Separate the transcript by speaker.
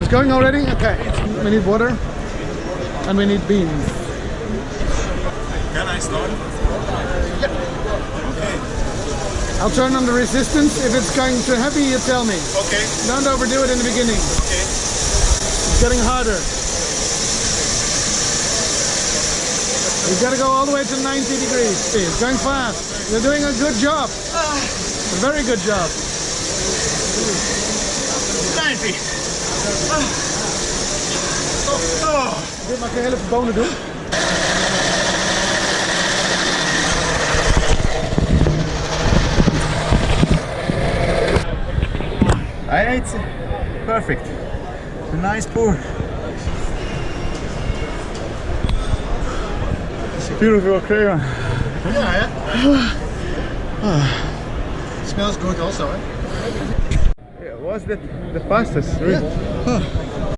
Speaker 1: It's going already? Okay. We need water and we need beans.
Speaker 2: Can I start?
Speaker 1: Yep.
Speaker 2: Okay.
Speaker 1: I'll turn on the resistance. If it's going too heavy, you tell me.
Speaker 2: Okay.
Speaker 1: Don't overdo it in the beginning.
Speaker 2: Okay.
Speaker 1: It's getting harder. You've got to go all the way to 90 degrees. See, it's going fast. You're doing a good job. A very good job.
Speaker 2: 90.
Speaker 1: Dit mag je heel even bonen doen.
Speaker 2: It's perfect. A nice pour. It's beautiful crema.
Speaker 1: Yeah, Smells good also, eh?
Speaker 2: Yeah, was that the fastest? Really?
Speaker 1: Yeah.